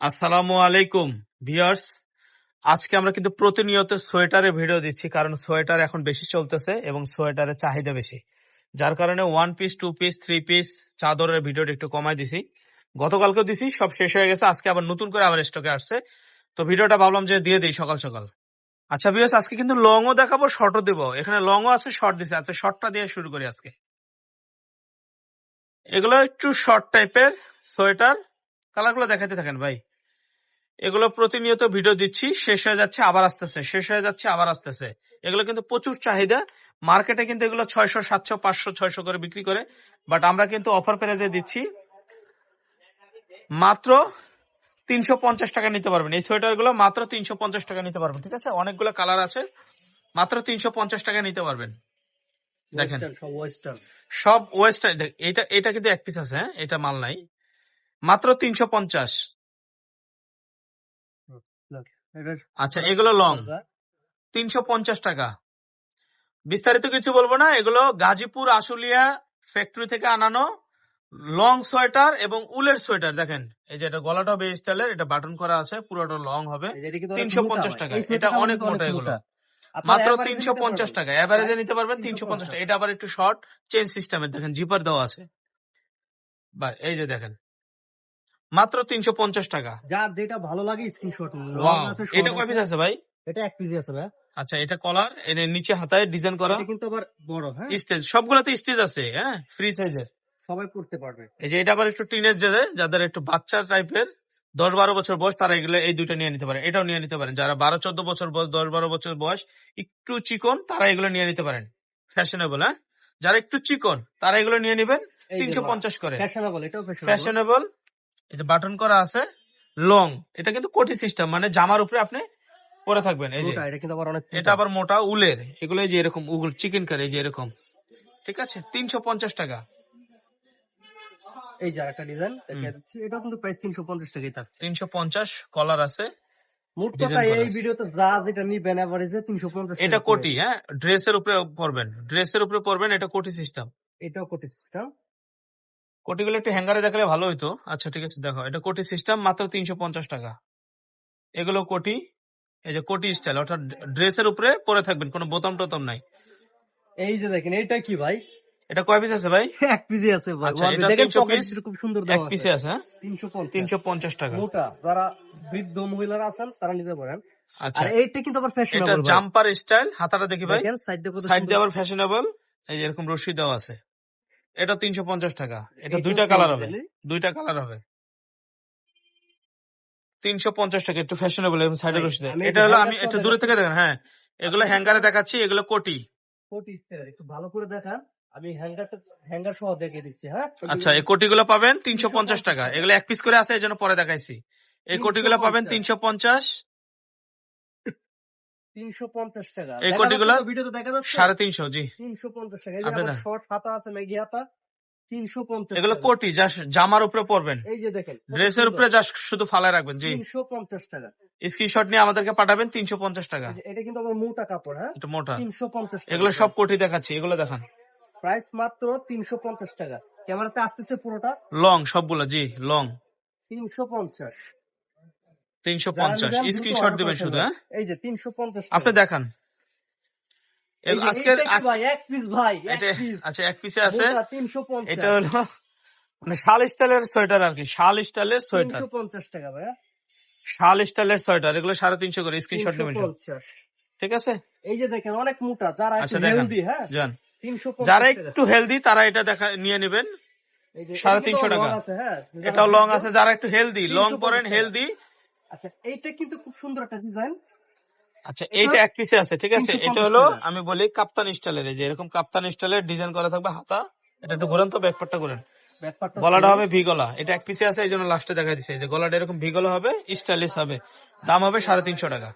আসসালামু আলাইকুম ভিউয়ার্স। আজকে আমরা কিন্তু প্রতিনিয়ত সোয়েটারে ভিডিও দিচ্ছি, কারণ সোয়েটার এখন বেশি চলতেছে এবং সোয়েটারের চাহিদা বেশি, যার কারণে 1 পিস 2 পিস 3 পিস চাদরের ভিডিওটা একটু কমাই দিছি। গতকালকেও দিছি, সব শেষ হয়ে গেছে, আজকে আবার নতুন করে আবার স্টকে আসছে, তো ভিডিওটা ভাবলাম যে দিয়ে দিই সকাল সকাল। আচ্ছা ভিউয়ার্স, আজকে কিন্তু লংও দেখাবো, শর্টও দেবো। এখানে লংও আছে, শর্ট দিছে। আচ্ছা শর্টটা দিয়ে শুরু করি আজকে। এগুলো একটু শর্ট টাইপের সোয়েটার, কালারগুলো দেখাতে থাকেন ভাই। এগুলো প্রতিনিয়ত ভিডিও দিচ্ছি, শেষ হয়ে যাচ্ছে আবার আসতেছে, শেষ হয়ে যাচ্ছে আবার আসতেছে। এগুলো কিন্তু প্রচুর চাহিদা, মার্কেটে কিন্তু এগুলো 600 700 500 600 করে বিক্রি করে, বাট আমরা কিন্তু অফার প্রাইসে দিচ্ছি মাত্র 350 টাকা নিতে পারবেন। এই সোয়েটার গুলো মাত্র 350 টাকা নিতে পারবেন, ঠিক আছে? অনেকগুলো কালার আছে, মাত্র 350 টাকা নিতে পারবেন। দেখেন সব ওয়েস্টার্ন। এটা এটা কিন্তু এক পিস আছে, হ্যাঁ, এটা মাল নাই, মাত্র 350। আচ্ছা এগুলো লং 350 টাকা। বিস্তারিত কিছু বলবো না, এগুলো গাজীপুর আশুলিয়া ফ্যাক্টরি থেকে আনানো লং সোয়েটার এবং উলের সোয়েটার। দেখেন এই যে এটা গলাটা বেশ স্টাইলের, এটা বাটন করা আছে, পুরোটা লং হবে 350 টাকা। এটা অনেক মোটা, এগুলো মাত্র 350 টাকা। এভারেজে নিতে পারবেন 350 টাকা। এটা আবার একটু শর্ট চেন সিস্টেমের, দেখেন জিপার দেওয়া আছে। বা এই যে দেখেন মাত্র 350 টাকা। যার যেটা ভালো লাগে স্ক্রিনশট নিন। এটা কয় পিস আছে ভাই? এটা এক পিস আছে ভাই। আচ্ছা এটা কলার, এর নিচে হাতায় ডিজাইন করা, এটা কিন্তু আবার বড়, হ্যাঁ স্টেজ, সবগুলোতে স্টেজ আছে, হ্যাঁ, ফ্রি সাইজের, সবাই পড়তে পারবে। এই যে এটা আবার একটু টিনেজ যাদের একটু বাচ্চা টাইপের 10-12 বছর বয়স, তারা এগুলো এই দুইটা নিয়ে নিতে পারেন। এটাও নিয়ে নিতে পারেন, যারা 12-14 বছর বয়স, 10-12 বছর বয়স, একটু চিকন, তারা এগুলো নিয়ে নিতে পারেন। ফ্যাশনেবল, হ্যাঁ, যারা একটু চিকন তারা এগুলো নিয়ে নিবেন 350 করে। ফ্যাশনেবল, এটাও ফ্যাশনেবল। এটা বাটন করা আছে, লং। এটা কিন্তু কোটি সিস্টেম, মানে জামার উপরে আপনি পরে থাকবেন। এই যে এটা কিন্তু আবার অনেক, এটা আবার মোটা উলের, এগুলো এই যে এরকম উল চিকেন কারি, এই যে এরকম, ঠিক আছে? 350 টাকা। এই যে একটা ডিজাইন দেখিয়ে দিচ্ছি, এটাও কিন্তু প্রাইস 350 টাকাই থাকছে। 350 কলার আছে। মোট কথা এই ভিডিওতে যা যেটা নিবেন এভারেজে 350 এটা কোটি, হ্যাঁ, ড্রেসের উপরে পরবেন, ড্রেসের উপরে পরবেন, এটা কোটি সিস্টেম। এটাও কোটি সিস্টেম। কোটিগুলো একটু হ্যাঙ্গারে দেখলে ভালো হইতো। আচ্ছা ঠিক আছে, দেখো এটা কোটি সিস্টেম, মাত্র 350 টাকা। এগুলো কোটি, এই যে কোটি স্টাইল, অর্থাৎ ড্রেসের উপরে পরে থাকবেন, কোনো বোতাম টোতাম নাই। এই যে দেখেন এটা কি ভাই? এটা কয় পিস আছে ভাই? এক পিসই আছে ভাই। আচ্ছা এটা 300 পিস, খুব সুন্দর এক পিসে আছে, হ্যাঁ, 350 টাকা। মোটা যারা বৃদ্ধ মহিলারা আছেন তারা নিতে পারেন। আচ্ছা আর এইটা কিন্তু আবার ফ্যাশনেবল, এটা জাম্পার স্টাইল, হাতাটা দেখি ভাই, দেখেন সাইড দিয়ে আবার ফ্যাশনেবল, এই যে এরকম রশি দেওয়া আছে। এটা 350 টাকা। এটা দুইটা কালার হবে, দুইটা কালার হবে, 350 টাকা। একটু ফ্যাশনেবল এবং সাইডে রশি দেয়। এটা হলো, আমি একটু দূরে থেকে দেখেন, হ্যাঁ, এগুলো হ্যাঙ্গারে দেখাচ্ছি, এগুলো কোটি। কোটি স্টাইল একটু ভালো করে দেখান, আমি হ্যাঙ্গার সহ দেখিয়ে দিচ্ছি, হ্যাঁ। আচ্ছা এই কোটিগুলো পাবেন 350 টাকা। এগুলো এক পিস করে আছে, এই জন্য পরে দেখাইছি। এই কোটিগুলো পাবেন 350, 350 টাকা। এই কোটিগুলো ভিডিওতে দেখা যাচ্ছে 350। জি 350 টাকা। এই যে আবার শর্ট হাতা আছে, মেগি হাতা, 350 এগুলো টাকা। কোটি, যা জামার উপরে পরবেন, এই যে দেখেন ড্রেসের উপরে যা শুধু ফালায় রাখবেন। জি 350 টাকা। স্ক্রিনশট নিয়ে আমাদেরকে পাঠাবেন, 350 টাকা। এটা কিন্তু আবার মোটা কাপড়, হ্যাঁ, এটা মোটা। 350 টাকা। এগুলো সব কোটি দেখাচ্ছি, এগুলো দেখান, প্রাইস মাত্র 350 টাকা। ক্যামেরাতে আসতেছে পুরোটা লং সবগুলো, জি লং 350। 350 স্ক্রিনশট দিবেন শুধু, হ্যাঁ। এই যে 350 আপনি দেখান আজকের ভাই এক পিস, ভাই এটা। আচ্ছা এক পিসে আছে, 350। এটা হলো মানে শাল স্টাইলের সোয়েটার আর কি, শাল স্টাইলের সোয়েটার, 350 টাকা ভাই, শাল স্টাইলের সোয়েটার। এগুলো 350 করে, স্ক্রিনশট নেবেন, ঠিক আছে? এই যে দেখেন অনেক মোটা, যারা আচ্ছা একটু হেলদি, হ্যাঁ, জান, 350 যারা একটু হেলদি তারা এটা দেখা নিয়ে নেবেন, 350 টাকা। এটাও লং আছে, যারা একটু হেলদি, লং পরেন, হেলদি। আচ্ছা এইটা কিন্তু খুব সুন্দর একটা ডিজাইন। আচ্ছা এইটা এক পিসে আছে, ঠিক আছে? এটা হলো আমি বলি কাপ্তান স্টাইলের, এই যে এরকম কাপ্তান স্টাইলের ডিজাইন করা থাকবে হাতা। এটা একটু ঘুরেন তো, ব্যাকপার্টটা ঘুরেন, গলাটা হবে ভি গলা। এটা এক পিসে আছে, এই জন্য লাস্টে দেখা দিচ্ছে, এই যে গলাটা এরকম ভি গলা হবে, স্টাইলিশ হবে। দাম হবে 350 টাকা।